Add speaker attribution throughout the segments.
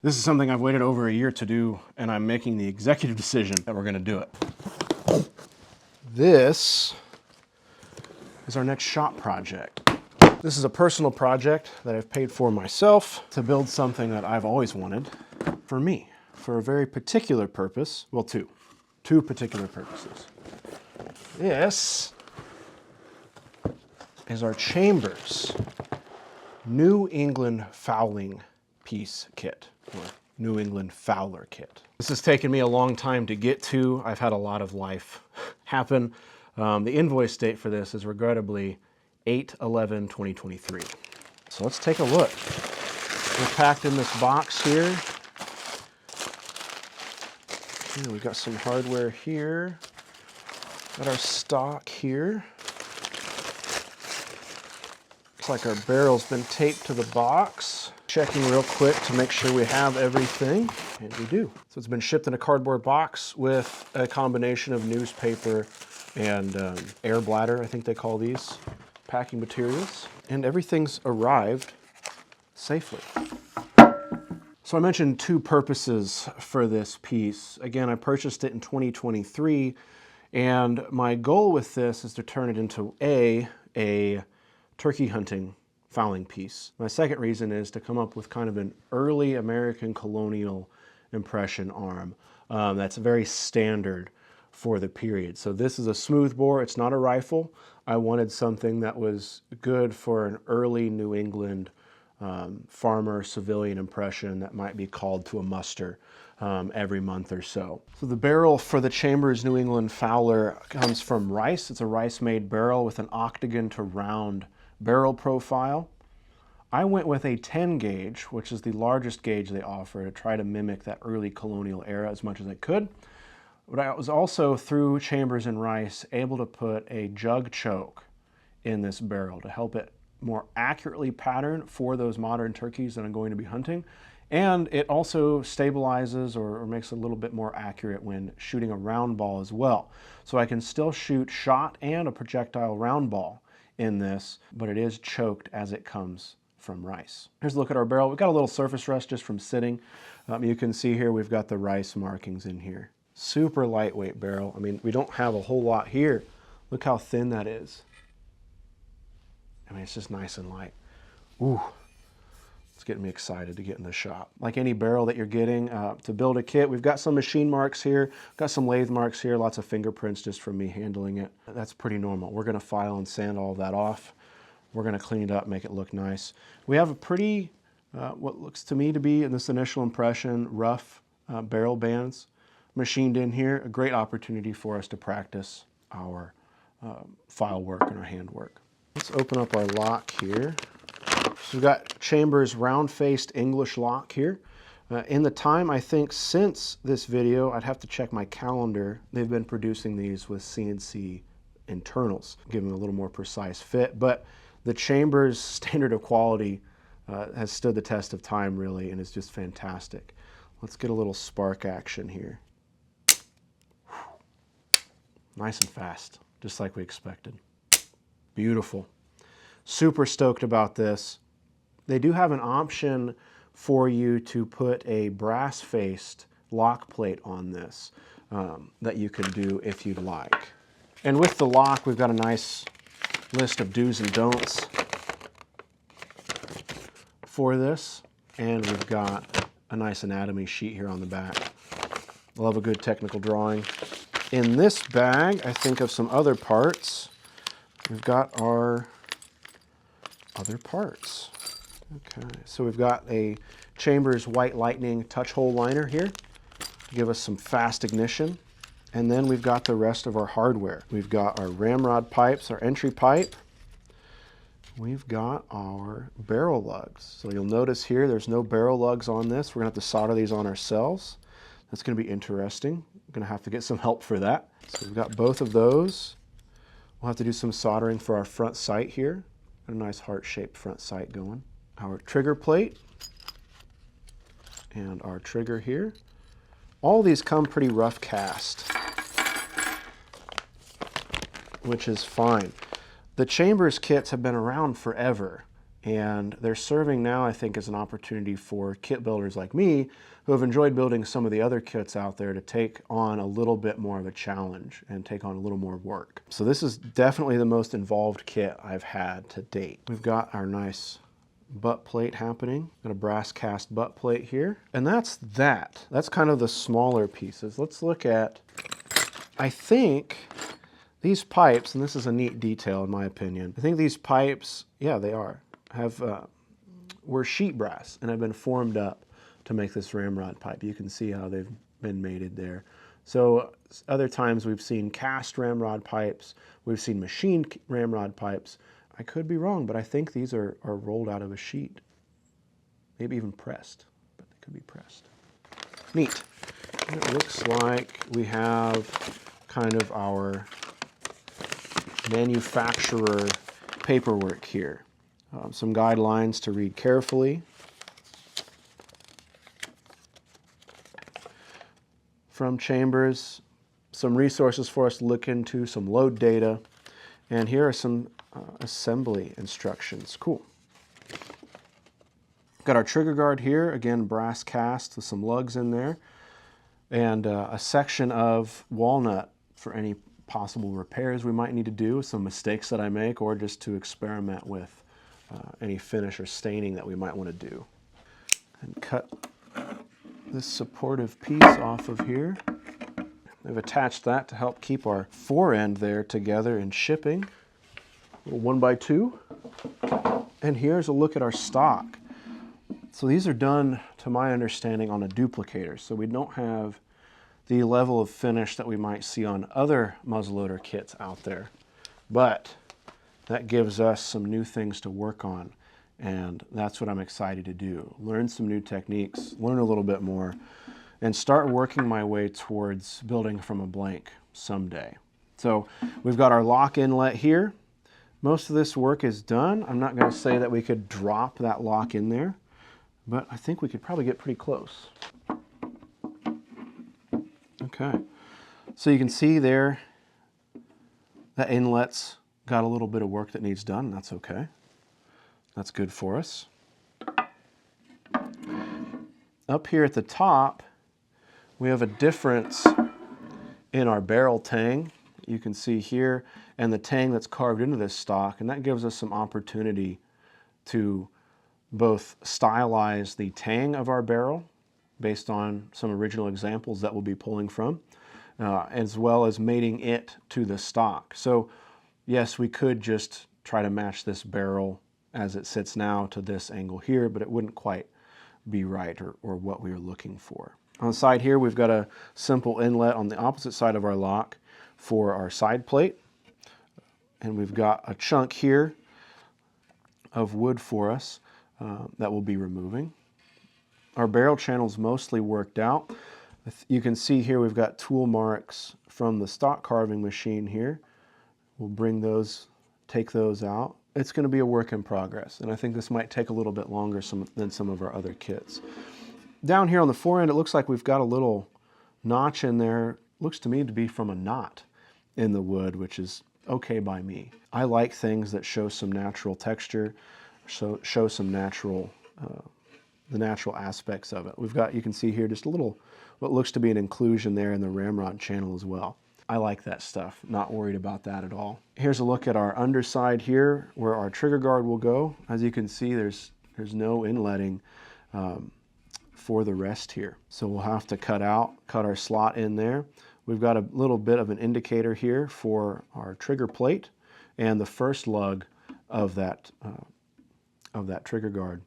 Speaker 1: This is something I've waited over a year to do, and I'm making the executive decision that we're gonna do it. This is our next shop project. This is a personal project that I've paid for myself to build something that I've always wanted for me, for a very particular purpose. Well, two particular purposes. This is our Chambers New England fowling piece kit, or New England Fowler kit. This has taken me a long time to get to. I've had a lot of life happen. The invoice date for this is regrettably 8/11/2023. So let's take a look. We're packed in this box here. Okay, we've got some hardware here. Got our stock here. Looks like our barrel's been taped to the box. Checking real quick to make sure we have everything, and we do. So it's been shipped in a cardboard box with a combination of newspaper and air bladder, I think they call these, packing materials, and everything's arrived safely. So I mentioned two purposes for this piece. Again, I purchased it in 2023, and my goal with this is to turn it into a turkey hunting fowling piece. My second reason is to come up with kind of an early American colonial impression arm that's very standard for the period. So this is a smooth bore, it's not a rifle. I wanted something that was good for an early New England farmer civilian impression that might be called to a muster every month or so. So the barrel for the Chambers New England Fowler comes from rice. It's a rice-made barrel with an octagon to round barrel profile. I went with a 10 gauge, which is the largest gauge they offer, to try to mimic that early colonial era as much as I could. But I was also, through Chambers and Rice, able to put a jug choke in this barrel to help it more accurately pattern for those modern turkeys that I'm going to be hunting. And it also stabilizes or makes it a little bit more accurate when shooting a round ball as well. So I can still shoot shot and a projectile round ball in this, but it is choked as it comes from rice. Here's a look at our barrel. We've got a little surface rust just from sitting. You can see here we've got the rice markings in here. Super lightweight barrel. I mean, we don't have a whole lot here. Look how thin that is. I mean, it's just nice and light. Ooh, it's getting me excited to get in the shop. Like any barrel that you're getting to build a kit, we've got some machine marks here, got some lathe marks here, lots of fingerprints just from me handling it. That's pretty normal. We're gonna file and sand all of that off. We're gonna clean it up, make it look nice. We have a pretty, what looks to me to be, in this initial impression, rough barrel bands machined in here. A great opportunity for us to practice our file work and our hand work. Let's open up our lock here. So we've got Chambers round-faced English lock here. In the time, I think, since this video, I'd have to check my calendar. They've been producing these with CNC internals, giving a little more precise fit. But the Chambers standard of quality has stood the test of time, really, and is just fantastic. Let's get a little spark action here. Nice and fast, just like we expected. Beautiful. Super stoked about this. They do have an option for you to put a brass-faced lock plate on this that you can do if you'd like. And with the lock, we've got a nice list of do's and don'ts for this. And we've got a nice anatomy sheet here on the back. Love a good technical drawing. In this bag, I think of some other parts. We've got our other parts. Okay, so we've got a Chambers White Lightning touch hole liner here to give us some fast ignition. And then we've got the rest of our hardware. We've got our ramrod pipes, our entry pipe. We've got our barrel lugs. So you'll notice here there's no barrel lugs on this. We're gonna have to solder these on ourselves. That's gonna be interesting. We're gonna have to get some help for that. So we've got both of those. We'll have to do some soldering for our front sight here. Got a nice heart-shaped front sight going. Our trigger plate and our trigger here. All these come pretty rough cast, which is fine. The Chambers kits have been around forever. And they're serving now, I think, as an opportunity for kit builders like me who have enjoyed building some of the other kits out there to take on a little bit more of a challenge and take on a little more work. So this is definitely the most involved kit I've had to date. We've got our nice butt plate happening. Got a brass cast butt plate here. And that's that. That's kind of the smaller pieces. Let's look at, I think, these pipes, and this is a neat detail in my opinion. I think these pipes, yeah, they are, were sheet brass and have been formed up to make this ramrod pipe. You can see how they've been mated there. So other times we've seen cast ramrod pipes, we've seen machined ramrod pipes. I could be wrong, but I think these are rolled out of a sheet. Maybe even pressed, but they could be pressed. Neat. And it looks like we have kind of our manufacturer paperwork here. Some guidelines to read carefully. From Chambers, some resources for us to look into, some load data, and here are some assembly instructions. Cool. Got our trigger guard here, again brass cast with some lugs in there, and a section of walnut for any possible repairs we might need to do, some mistakes that I make, or just to experiment with any finish or staining that we might want to do. And cut this supportive piece off of here. I've attached that to help keep our fore end there together in shipping. A little 1x2. And here's a look at our stock. So these are done, to my understanding, on a duplicator. So we don't have the level of finish that we might see on other muzzleloader kits out there. But that gives us some new things to work on. And that's what I'm excited to do. Learn some new techniques, learn a little bit more, and start working my way towards building from a blank someday. So we've got our lock inlet here. Most of this work is done. I'm not going to say that we could drop that lock in there, but I think we could probably get pretty close. Okay, so you can see there that inlet's got a little bit of work that needs done, and that's okay. That's good for us. Up here at the top, we have a difference in our barrel tang. You can see here, and the tang that's carved into this stock, and that gives us some opportunity to both stylize the tang of our barrel based on some original examples that we'll be pulling from, as well as mating it to the stock. So yes, we could just try to match this barrel as it sits now to this angle here, but it wouldn't quite be right or what we were looking for. On the side here, we've got a simple inlet on the opposite side of our lock for our side plate. And we've got a chunk here of wood for us that we'll be removing. Our barrel channel's mostly worked out. You can see here we've got tool marks from the stock carving machine here. We'll bring those, take those out. It's going to be a work in progress, and I think this might take a little bit longer than some of our other kits. Down here on the fore end, it looks like we've got a little notch in there. Looks to me to be from a knot in the wood, which is okay by me. I like things that show some natural texture, show some natural, the natural aspects of it. We've got, you can see here, just a little, what looks to be an inclusion there in the ramrod channel as well. I like that stuff, not worried about that at all. Here's a look at our underside here where our trigger guard will go. As you can see, there's no inletting for the rest here. So we'll have to cut our slot in there. We've got a little bit of an indicator here for our trigger plate and the first lug of that trigger guard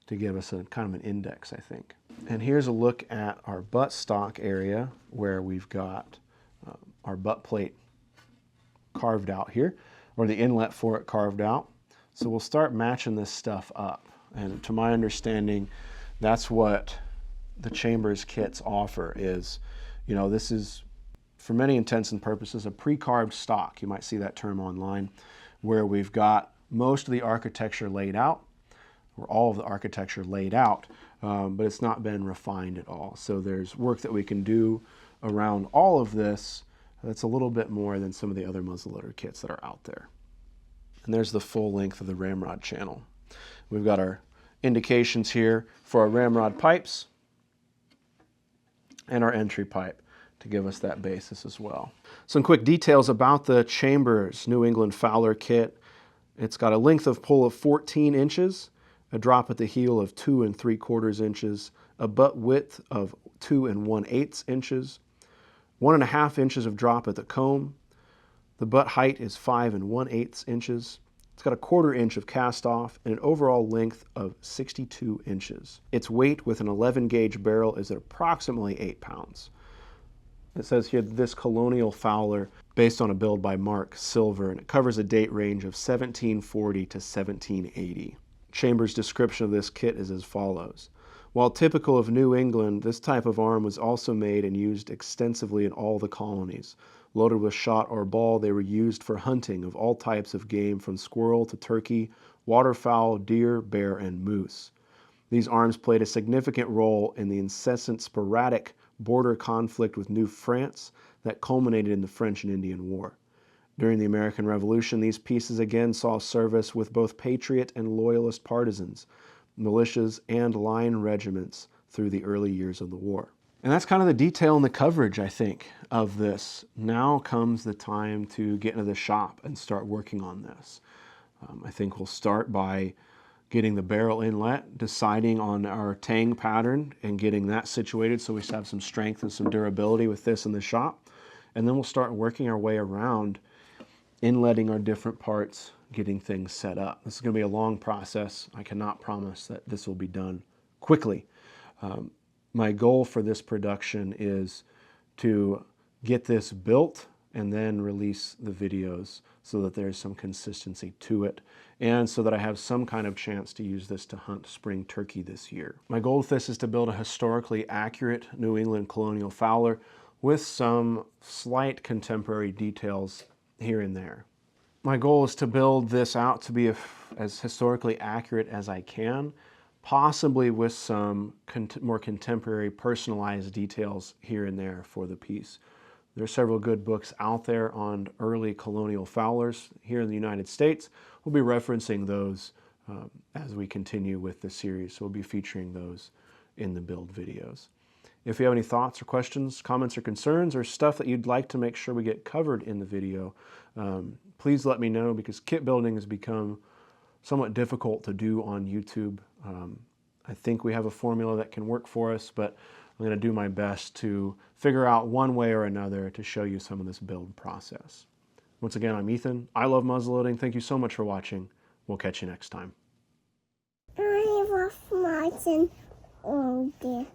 Speaker 1: to give us a kind of an index, I think. And here's a look at our butt stock area where we've got our butt plate carved out here, or the inlet for it carved out. So we'll start matching this stuff up. And to my understanding, that's what the Chambers kits offer is, you know, this is, for many intents and purposes, a pre-carved stock. You might see that term online, where we've got most of the architecture laid out, or all of the architecture laid out, but it's not been refined at all. So there's work that we can do around all of this that's a little bit more than some of the other muzzleloader kits that are out there. And there's the full length of the ramrod channel. We've got our indications here for our ramrod pipes and our entry pipe to give us that basis as well. Some quick details about the Chambers New England Fowler kit. It's got a length of pull of 14 inches, a drop at the heel of 2 3/4 inches, a butt width of 2 1/8 inches, 1.5 inches of drop at the comb. The butt height is 5 1/8 inches. It's got a 1/4 inch of cast off and an overall length of 62 inches. Its weight with an 11 gauge barrel is at approximately 8 pounds. It says here that this Colonial Fowler, based on a build by Mark Silver, and it covers a date range of 1740 to 1780. Chambers' description of this kit is as follows. While typical of New England, this type of arm was also made and used extensively in all the colonies. Loaded with shot or ball, they were used for hunting of all types of game from squirrel to turkey, waterfowl, deer, bear, and moose. These arms played a significant role in the incessant sporadic border conflict with New France that culminated in the French and Indian War. During the American Revolution, these pieces again saw service with both patriot and loyalist partisans, militias, and line regiments through the early years of the war. And that's kind of the detail and the coverage, I think, of this. Now comes the time to get into the shop and start working on this. I think we'll start by getting the barrel inlet, deciding on our tang pattern and getting that situated so we have some strength and some durability with this in the shop. And then we'll start working our way around inletting our different parts, getting things set up. This is going to be a long process. I cannot promise that this will be done quickly. My goal for this production is to get this built and then release the videos so that there's some consistency to it and so that I have some kind of chance to use this to hunt spring turkey this year. My goal with this is to build a historically accurate New England Colonial Fowler with some slight contemporary details here and there. My goal is to build this out to be as historically accurate as I can, possibly with some more contemporary personalized details here and there for the piece. There are several good books out there on early colonial fowlers here in the United States. We'll be referencing those as we continue with the series, so we'll be featuring those in the build videos. If you have any thoughts or questions, comments or concerns, or stuff that you'd like to make sure we get covered in the video, please let me know, because kit building has become somewhat difficult to do on YouTube. I think we have a formula that can work for us, but I'm going to do my best to figure out one way or another to show you some of this build process. Once again, I'm Ethan. I love muzzleloading. Thank you so much for watching. We'll catch you next time.
Speaker 2: I love muzzleloading.